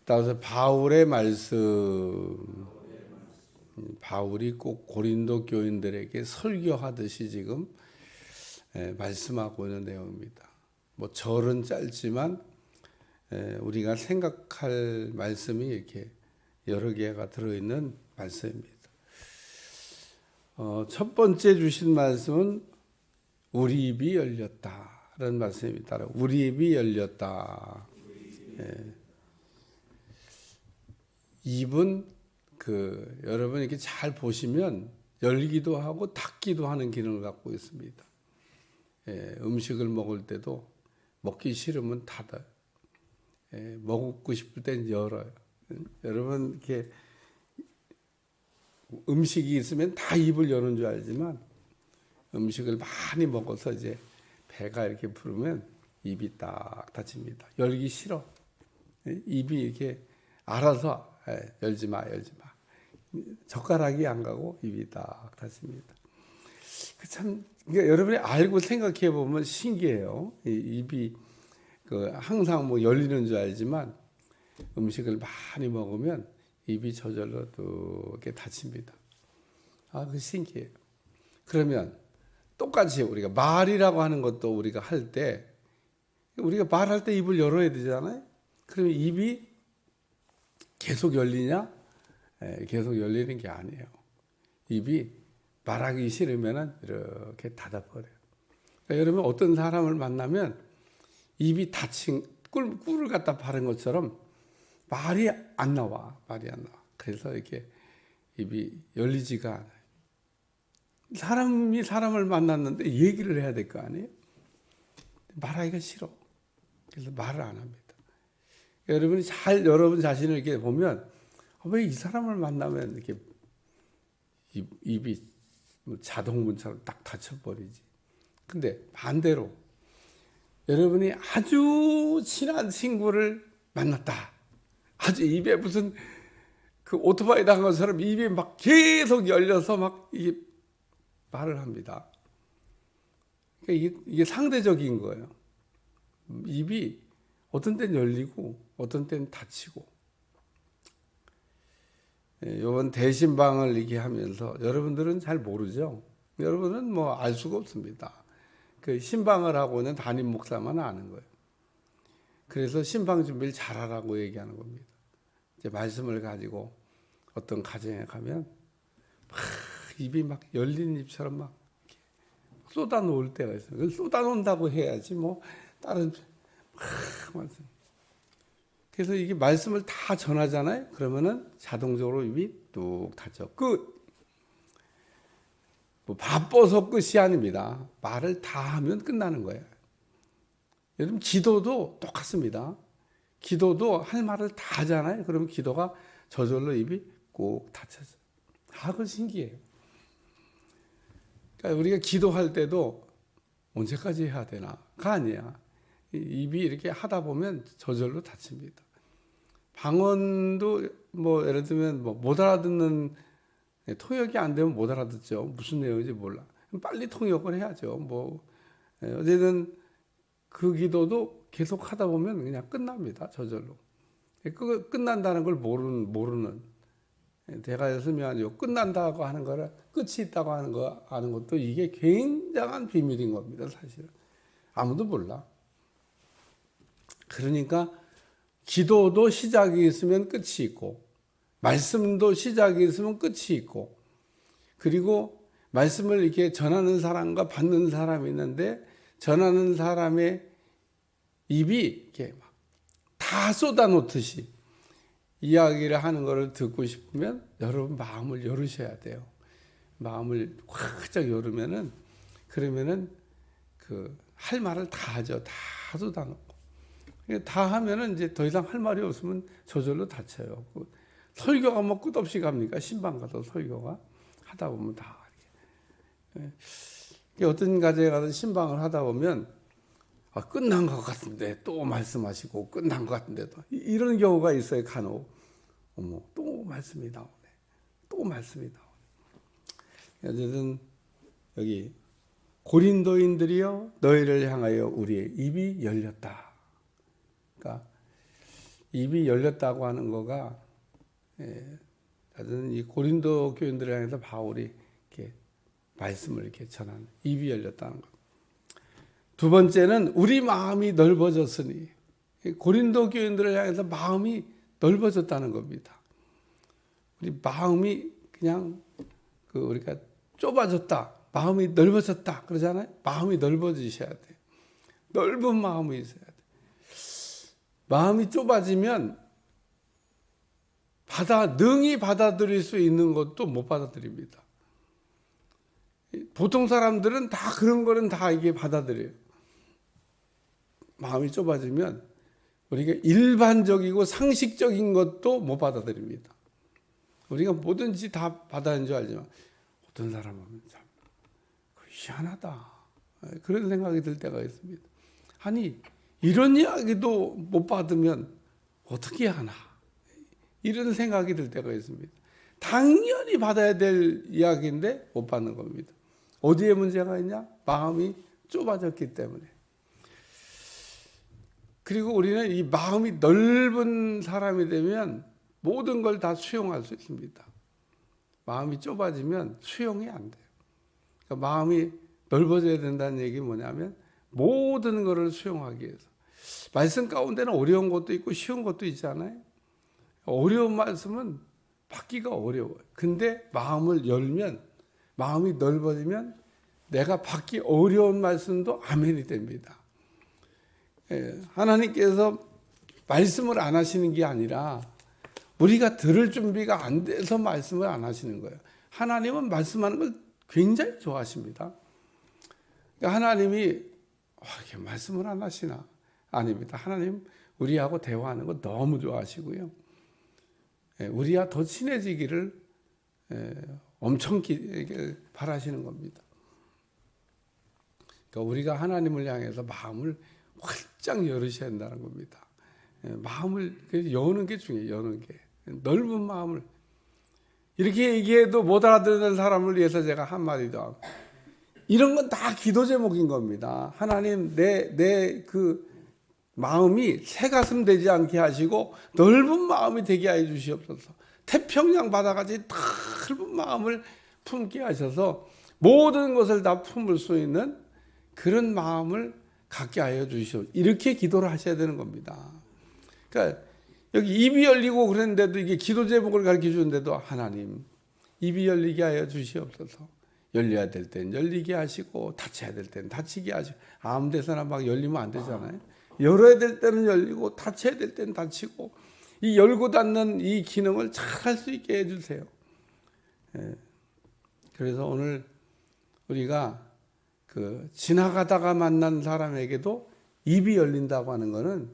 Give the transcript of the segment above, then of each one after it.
따라서 바울의 말씀, 바울이 꼭 고린도 교인들에게 설교하듯이 지금 말씀하고 있는 내용입니다. 뭐 절은 짧지만 우리가 생각할 말씀이 이렇게 여러 개가 들어있는 말씀입니다. 첫 번째 주신 말씀은 우리 입이 열렸다라는 말씀입니다. 우리 입이 열렸다. 입은 여러분 이렇게 잘 보시면 열기도 하고 닫기도 하는 기능을 갖고 있습니다. 음식을 먹을 때도 먹기 싫으면 닫아요. 먹고 싶을 땐 열어요. 여러분 이렇게 음식이 있으면 다 입을 여는 줄 알지만 음식을 많이 먹어서 이제 배가 이렇게 부르면 입이 딱 닫힙니다. 열기 싫어. 입이 이렇게 알아서 열지 마. 젓가락이 안 가고 입이 딱 닫힙니다. 그러니까 여러분이 알고 생각해 보면 신기해요. 입이 항상 뭐 열리는 줄 알지만 음식을 많이 먹으면 입이 저절로 이렇게 닫힙니다. 그 신기해요. 그러면 똑같이 우리가 말이라고 하는 것도 우리가 할 때 우리가 말할 때 입을 열어야 되잖아요. 그러면 입이 계속 열리냐? 계속 열리는 게 아니에요. 입이 말하기 싫으면 이렇게 닫아버려요. 그러니까 여러분 어떤 사람을 만나면 입이 닫힌 꿀을 갖다 바른 것처럼 말이 안 나와. 그래서 이렇게 입이 열리지가 않아요. 사람이 사람을 만났는데 얘기를 해야 될 거 아니에요? 말하기가 싫어. 그래서 말을 안 합니다. 여러분이 여러분 자신을 이렇게 보면 왜 이 사람을 만나면 이렇게 입이 자동문처럼 딱 닫혀버리지. 근데 반대로 여러분이 아주 친한 친구를 만났다. 아주 입에 무슨 오토바이 당한 것처럼 입이 막 계속 열려서 막 이게 말을 합니다. 그러니까 이게 상대적인 거예요. 입이 어떤 때는 열리고 어떤 때는 닫히고. 이번 대신방을 이렇게 하면서 여러분들은 잘 모르죠. 여러분은 뭐 알 수가 없습니다. 신방을 하고 있는 담임 목사만 아는 거예요. 그래서 신방 준비를 잘하라고 얘기하는 겁니다. 이제 말씀을 가지고 어떤 가정에 가면 입이 막 열린 입처럼 막 쏟아놓을 때가 있어요. 그걸 쏟아놓는다고 해야지 뭐 다른 말씀. 그래서 이게 말씀을 다 전하잖아요. 그러면은 자동적으로 입이 뚝 닫혀. 뭐 바빠서 끝이 아닙니다. 말을 다 하면 끝나는 거예요. 여러분 기도도 똑같습니다. 기도도 할 말을 다 하잖아요. 그러면 기도가 저절로 입이 꼭 닫혀져요. 그건 신기해요. 그러니까 우리가 기도할 때도 언제까지 해야 되나가 아니야. 입이 이렇게 하다 보면 저절로 닫힙니다. 방언도 뭐 예를 들면 못 알아듣는 통역이 안 되면 못 알아듣죠. 무슨 내용인지 몰라. 빨리 통역을 해야죠. 어쨌든 그 기도도 계속 하다 보면 그냥 끝납니다. 저절로. 끝난다는 걸 모르는. 제가 설명하죠. 끝난다고 하는 거를 끝이 있다고 하는 거 아는 것도 이게 굉장한 비밀인 겁니다. 사실은. 아무도 몰라. 그러니까 기도도 시작이 있으면 끝이 있고 말씀도 시작이 있으면 끝이 있고 그리고 말씀을 이렇게 전하는 사람과 받는 사람이 있는데 전하는 사람의 입이 이렇게 막 다 쏟아놓듯이 이야기를 하는 것을 듣고 싶으면 여러분 마음을 열으셔야 돼요. 마음을 활짝 그러면은 할 말을 다 하죠. 다 쏟아놓고. 다 하면은 이제 더 이상 할 말이 없으면 저절로 닫혀요. 설교가 뭐 끝없이 갑니까? 신방 가서 설교가 하다 보면 다 이렇게. 어떤 가정에 가서 신방을 하다 보면 끝난 것 같은데 또 말씀하시고 끝난 것 같은데 또 이런 경우가 있어요. 간혹. 또 말씀이 나오네. 또 말씀이 나오네. 어쨌든 여기 고린도인들이여 너희를 향하여 우리의 입이 열렸다. 그러니까 입이 열렸다고 하는 거가 저는 이 고린도 교인들을 향해서 바울이 이렇게 말씀을 이렇게 전하는 입이 열렸다는 것. 두 번째는 우리 마음이 넓어졌으니 고린도 교인들을 향해서 마음이 넓어졌다는 겁니다. 우리 마음이 그냥 우리가 좁아졌다, 마음이 넓어졌다 그러잖아요. 마음이 넓어지셔야 돼요. 넓은 마음이 있어야 돼요. 마음이 좁아지면 능히 받아들일 수 있는 것도 못 받아들입니다. 보통 사람들은 다 그런 거는 다 이게 받아들여요. 마음이 좁아지면 우리가 일반적이고 상식적인 것도 못 받아들입니다. 우리가 뭐든지 다 받아들이는 줄 알지만 어떤 사람은 참 희한하다 그런 생각이 들 때가 있습니다. 아니 이런 이야기도 못 받으면 어떻게 하나 이런 생각이 들 때가 있습니다. 당연히 받아야 될 이야기인데 못 받는 겁니다. 어디에 문제가 있냐? 마음이 좁아졌기 때문에. 그리고 우리는 이 마음이 넓은 사람이 되면 모든 걸 다 수용할 수 있습니다. 마음이 좁아지면 수용이 안 돼요. 그러니까 마음이 넓어져야 된다는 얘기 뭐냐면 모든 것을 수용하기 위해서. 말씀 가운데는 어려운 것도 있고 쉬운 것도 있잖아요. 어려운 말씀은 받기가 어려워요. 근데 마음을 열면, 마음이 넓어지면 내가 받기 어려운 말씀도 아멘이 됩니다. 하나님께서 말씀을 안 하시는 게 아니라 우리가 들을 준비가 안 돼서 말씀을 안 하시는 거예요. 하나님은 말씀하는 걸 굉장히 좋아하십니다. 그러니까 하나님이 이렇게 말씀을 안 하시나? 아닙니다. 하나님 우리하고 대화하는 거 너무 좋아하시고요. 우리와 더 친해지기를 엄청 바라시는 겁니다. 그러니까 우리가 하나님을 향해서 마음을 활짝 열으셔야 한다는 겁니다. 마음을 여는 게 중요해요. 여는 게. 넓은 마음을. 이렇게 얘기해도 못 알아듣는 사람을 위해서 제가 한마디 더 하고. 이런 건 다 기도 제목인 겁니다. 하나님 내 마음이 새가슴 되지 않게 하시고 넓은 마음이 되게 해 주시옵소서. 태평양 바다같이 넓은 마음을 품게 하셔서 모든 것을 다 품을 수 있는 그런 마음을 갖게 하여 주시오. 이렇게 기도를 하셔야 되는 겁니다. 그러니까 여기 입이 열리고 그랬는데도 이게 기도 제목을 가르쳐 주는데도 하나님 입이 열리게 하여 주시옵소서. 열려야 될 땐 열리게 하시고 닫혀야 될 땐 닫히게 하시고 아무 데서나 막 열리면 안 되잖아요. 열어야 될 때는 열리고 닫혀야 될 때는 닫히고 이 열고 닫는 이 기능을 잘 할 수 있게 해주세요. 그래서 오늘 우리가 지나가다가 만난 사람에게도 입이 열린다고 하는 것은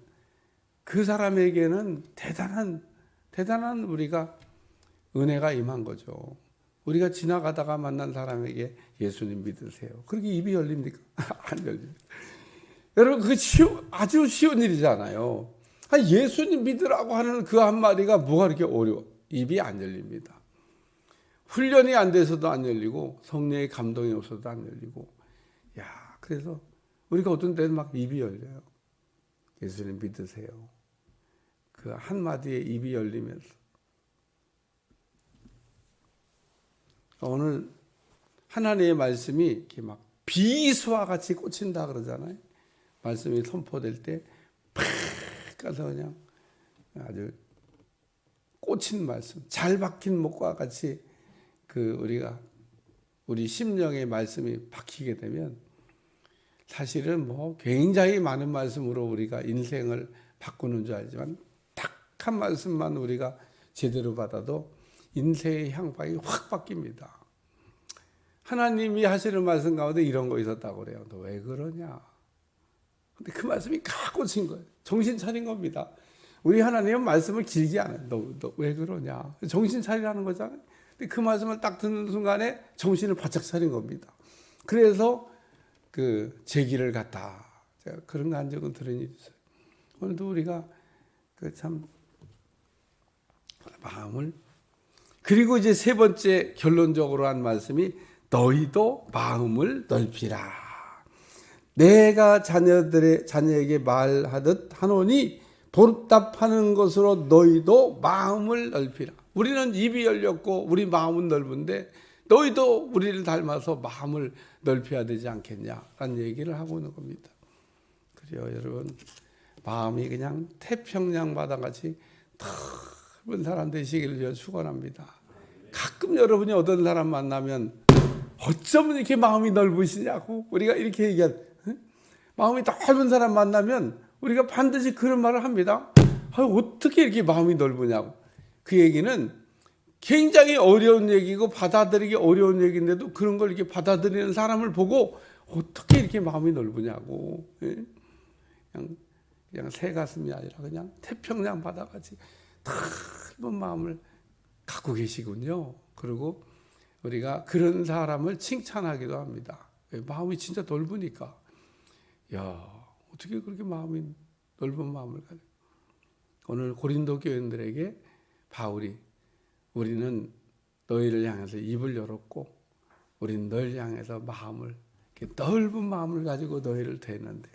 그 사람에게는 대단한 우리가 은혜가 임한 거죠. 우리가 지나가다가 만난 사람에게 예수님 믿으세요. 그렇게 입이 열립니까? 안 열립니다. 여러분 그게 아주 쉬운 일이잖아요. 예수님 믿으라고 하는 그 한마디가 뭐가 그렇게 어려워? 입이 안 열립니다. 훈련이 안 돼서도 안 열리고 성령의 감동이 없어도 안 열리고 그래서 우리가 어떤 때는 막 입이 열려요. 예수님 믿으세요. 그 한마디에 입이 열리면서 오늘 하나님의 말씀이 이렇게 막 비수와 같이 꽂힌다 그러잖아요. 말씀이 선포될 때 팍 가서 그냥 아주 꽂힌 말씀, 잘 박힌 목과 같이 우리 심령의 말씀이 박히게 되면 사실은 굉장히 많은 말씀으로 우리가 인생을 바꾸는 줄 알지만 딱 한 말씀만 우리가 제대로 받아도 인생의 향방이 확 바뀝니다. 하나님이 하시는 말씀 가운데 이런 거 있었다고 그래요. 너 왜 그러냐? 근데 그 말씀이 가 꽂힌 거예요. 정신 차린 겁니다. 우리 하나님은 말씀을 길게 안 해요. 너 왜 그러냐? 정신 차리라는 거잖아요. 근데 그 말씀을 딱 듣는 순간에 정신을 바짝 차린 겁니다. 그래서 제 길을 갔다. 제가 그런 거 한 적은 들은 일이 있어요. 오늘도 우리가 참 마음을 그리고 이제 세 번째 결론적으로 한 말씀이 너희도 마음을 넓히라. 내가 자녀에게 말하듯 하노니 답하는 것으로 너희도 마음을 넓히라. 우리는 입이 열렸고 우리 마음은 넓은데 너희도 우리를 닮아서 마음을 넓혀야 되지 않겠냐라는 얘기를 하고 있는 겁니다. 그래요, 여러분. 마음이 그냥 태평양 바다같이 넓은 사람 되시기를 위해 축원합니다. 가끔 여러분이 어떤 사람 만나면 어쩌면 이렇게 마음이 넓으시냐고 우리가 이렇게 얘기한, 마음이 넓은 사람 만나면 우리가 반드시 그런 말을 합니다. 어떻게 이렇게 마음이 넓으냐고. 그 얘기는 굉장히 어려운 얘기고 받아들이기 어려운 얘기인데도 그런 걸 이렇게 받아들이는 사람을 보고 어떻게 이렇게 마음이 넓으냐고. 그냥 새 가슴이 아니라 그냥 태평양 바다같이 넓은 마음을 갖고 계시군요. 그리고 우리가 그런 사람을 칭찬하기도 합니다. 마음이 진짜 넓으니까. 야, 어떻게 그렇게 마음이 넓은 마음을 가져? 오늘 고린도 교인들에게 바울이 우리는 너희를 향해서 입을 열었고 우리는 너희를 향해서 마음을 이렇게 넓은 마음을 가지고 너희를 대했는데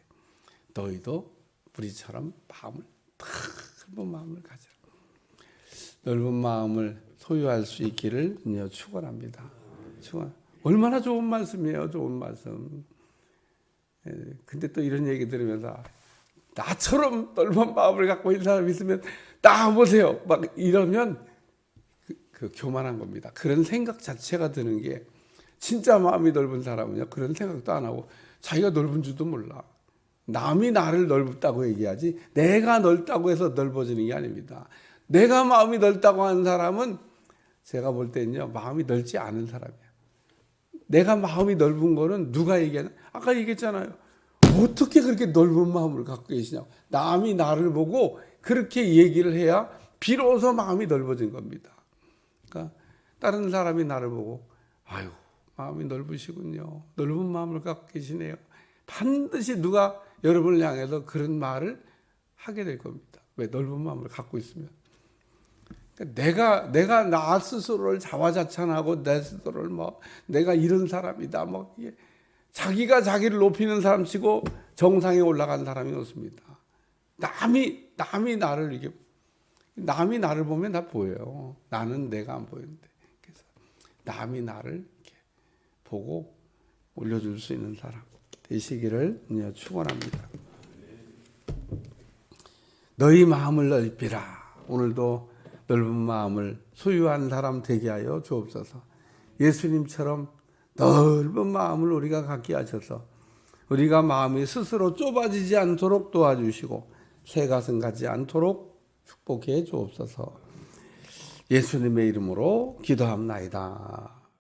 너희도 우리처럼 마음을 넓은 마음을 가져. 넓은 마음을 소유할 수 있기를 축원합니다. 얼마나 좋은 말씀이에요. 좋은 말씀. 근데 또 이런 얘기 들으면서 나처럼 넓은 마음을 갖고 있는 사람이 있으면 나 보세요. 막 이러면 그 교만한 겁니다. 그런 생각 자체가 드는 게 진짜 마음이 넓은 사람은요. 그런 생각도 안 하고 자기가 넓은 줄도 몰라. 남이 나를 넓다고 얘기하지 내가 넓다고 해서 넓어지는 게 아닙니다. 내가 마음이 넓다고 하는 사람은 제가 볼 때는요. 마음이 넓지 않은 사람이야. 내가 마음이 넓은 거는 누가 얘기하냐? 아까 얘기했잖아요. 어떻게 그렇게 넓은 마음을 갖고 계시냐고. 남이 나를 보고 그렇게 얘기를 해야 비로소 마음이 넓어진 겁니다. 그러니까 다른 사람이 나를 보고 아유 마음이 넓으시군요. 넓은 마음을 갖고 계시네요. 반드시 누가 여러분을 향해서 그런 말을 하게 될 겁니다. 왜? 넓은 마음을 갖고 있으면. 그러니까 내가 나 스스로를 자화자찬하고 내 스스로를 내가 이런 사람이다 이게 자기가 자기를 높이는 사람치고 정상에 올라간 사람이 없습니다. 남이 나를 이렇게 남이 나를 보면 다 보여요. 나는 내가 안 보이는데. 그래서 남이 나를 이렇게 보고 올려줄 수 있는 사람 되시기를 축원합니다. 너희 마음을 넓히라. 오늘도 넓은 마음을 소유한 사람 되게 하여 주옵소서. 예수님처럼 넓은 마음을 우리가 갖게 하셔서 우리가 마음이 스스로 좁아지지 않도록 도와주시고 새 가슴 갖지 않도록 축복해 주옵소서. 예수님의 이름으로 기도합나이다.